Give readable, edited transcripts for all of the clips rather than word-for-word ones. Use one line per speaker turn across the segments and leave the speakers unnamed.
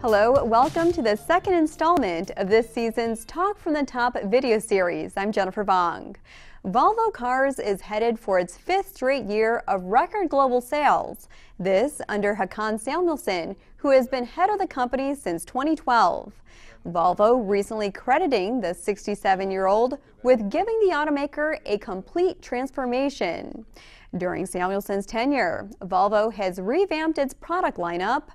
Hello, welcome to the second installment of this season's Talk from the Top video series. I'm Jennifer Vong. Volvo Cars is headed for its fifth straight year of record global sales. This under Hakan Samuelsson, who has been head of the company since 2012. Volvo recently crediting the 67-year-old with giving the automaker a complete transformation. During Samuelsson's tenure, Volvo has revamped its product lineup,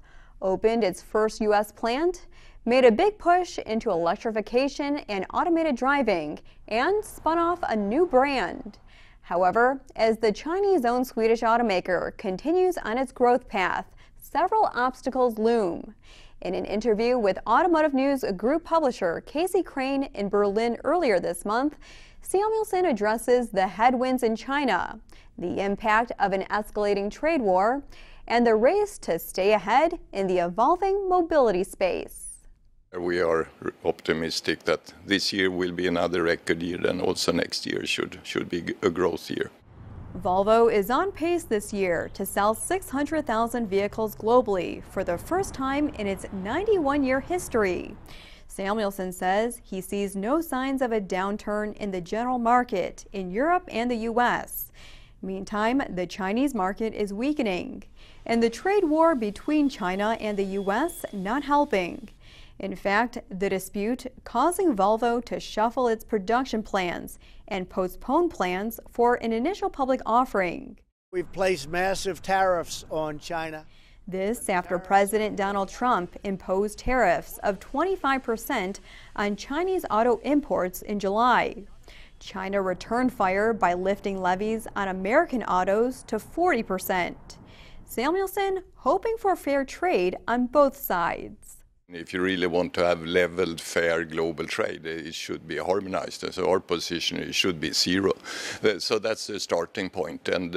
opened its first U.S. plant, made a big push into electrification and automated driving, and spun off a new brand. However, as the Chinese-owned Swedish automaker continues on its growth path, several obstacles loom. In an interview with Automotive News Group publisher Casey Crane in Berlin earlier this month, Samuelsson addresses the headwinds in China, the impact of an escalating trade war, and the race to stay ahead in the evolving mobility space.
We are optimistic that this year will be another record year, and also next year should be a growth year.
Volvo is on pace this year to sell 600,000 vehicles globally for the first time in its 91-year history. Samuelsson says he sees no signs of a downturn in the general market in Europe and the U.S. Meantime, the Chinese market is weakening, and the trade war between China and the U.S. not helping. In fact, the dispute causing Volvo to shuffle its production plans and postpone plans for an initial public offering.
We've placed massive tariffs on China.
This after President Donald Trump imposed tariffs of 25% on Chinese auto imports in July. China returned fire by lifting levies on American autos to 40%. Samuelsson hoping for fair trade on both sides.
If you really want to have leveled, fair global trade, it should be harmonized. So our position it should be zero. So that's the starting point. And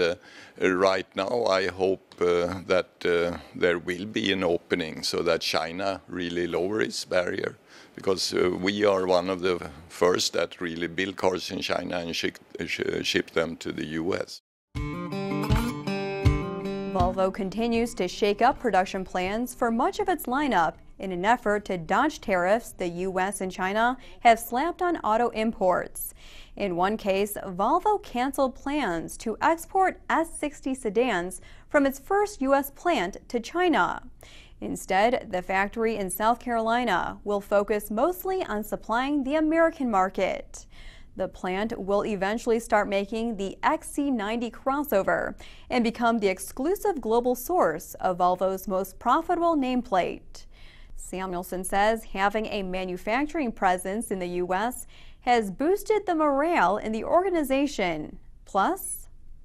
right now I hope that there will be an opening so that China really lowers its barrier. Because we are one of the first that really build cars in China and ship them to the U.S.
Volvo continues to shake up production plans for much of its lineup in an effort to dodge tariffs the U.S. and China have slapped on auto imports. In one case, Volvo canceled plans to export S60 sedans from its first U.S. plant to China. Instead, the factory in South Carolina will focus mostly on supplying the American market. The plant will eventually start making the XC90 crossover and become the exclusive global source of Volvo's most profitable nameplate. Samuelsson says having a manufacturing presence in the U.S. has boosted the morale in the organization. Plus,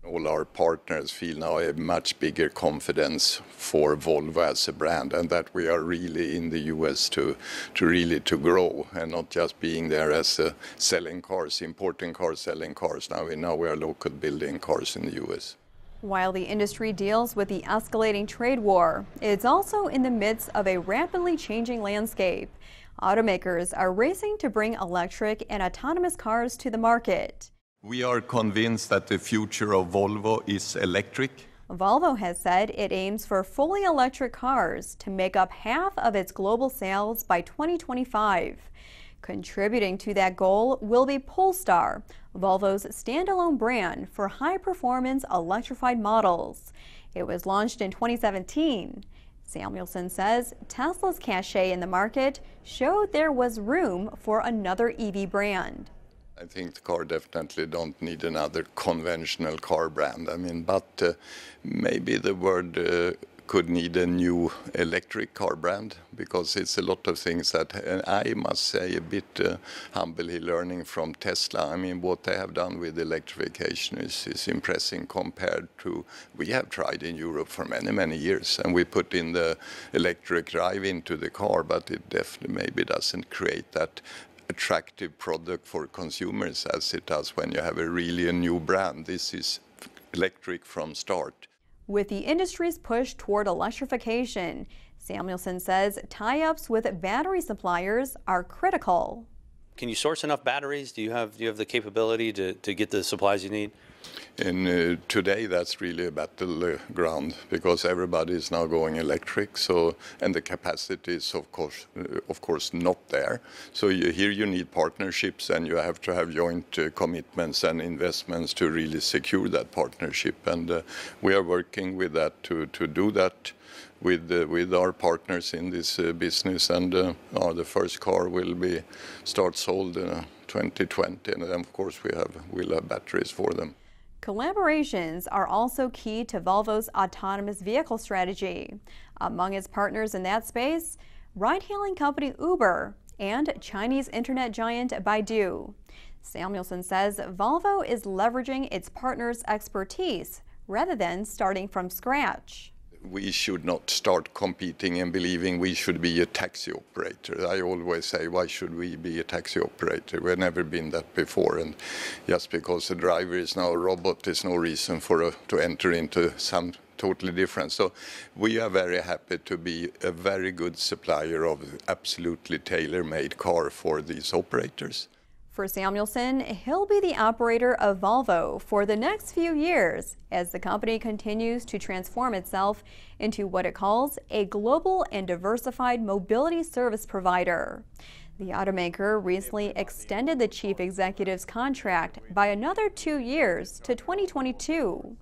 all our partners feel now a much bigger confidence for Volvo as a brand, and that we are really in the U.S. to grow and not just being there as selling cars, importing cars, selling cars. Now we are local building cars in the U.S.
While the industry deals with the escalating trade war, it's also in the midst of a rapidly changing landscape. Automakers are racing to bring electric and autonomous cars to the market.
We are convinced that the future of Volvo is electric.
Volvo has said it aims for fully electric cars to make up half of its global sales by 2025. Contributing to that goal will be Polestar, Volvo's standalone brand for high-performance electrified models. It was launched in 2017. Samuelsson says Tesla's cachet in the market showed there was room for another EV brand.
I think the car definitely don't need another conventional car brand. I mean, but maybe the world could need a new electric car brand, because it's a lot of things that I must say a bit humbly learning from Tesla. I mean, what they have done with electrification is impressive compared to we have tried in Europe for many years, and we put in the electric drive into the car, but it definitely maybe doesn't create that attractive product for consumers as it does when you have a new brand. This is electric from start.
With the industry's push toward electrification, Samuelsson says tie-ups with battery suppliers are critical.
Can you source enough batteries? Do you have the capability to get the supplies you need?
And today that's really a battleground because everybody is now going electric. So, and the capacity is of course not there. So here you need partnerships, and you have to have joint commitments and investments to really secure that partnership. And we are working with that to do that with our partners in this business. And the first car will be start sold 2020, and then of course we'll have batteries for them.
Collaborations are also key to Volvo's autonomous vehicle strategy. Among its partners in that space, ride-hailing company Uber and Chinese internet giant Baidu. Samuelsson says Volvo is leveraging its partners' expertise rather than starting from scratch.
We should not start competing and believing we should be a taxi operator. I always say, why should we be a taxi operator? We've never been that before, and just because a driver is now a robot is no reason for to enter into some totally different. So we are very happy to be a very good supplier of absolutely tailor-made car for these operators.
For Samuelsson, he'll be the operator of Volvo for the next few years as the company continues to transform itself into what it calls a global and diversified mobility service provider. The automaker recently extended the chief executive's contract by another 2 years to 2022.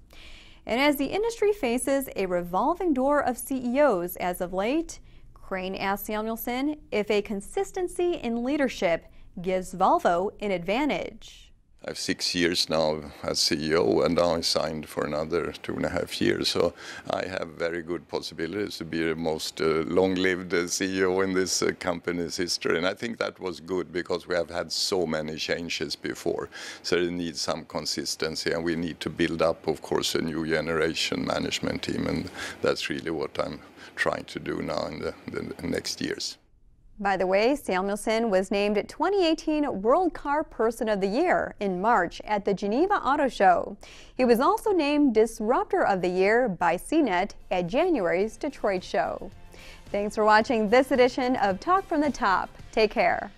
And as the industry faces a revolving door of CEOs as of late, Crane asked Samuelsson if a consistency in leadership gives Volvo an advantage.
I have 6 years now as CEO, and now I signed for another 2.5 years. So I have very good possibilities to be the most long-lived CEO in this company's history. And I think that was good because we have had so many changes before. So it needs some consistency, and we need to build up, of course, a new generation management team. And that's really what I'm trying to do now in the next years.
By the way, Samuelsson was named 2018 World Car Person of the Year in March at the Geneva Auto Show. He was also named Disruptor of the Year by CNET at January's Detroit show. Thanks for watching this edition of Talk from the Top. Take care.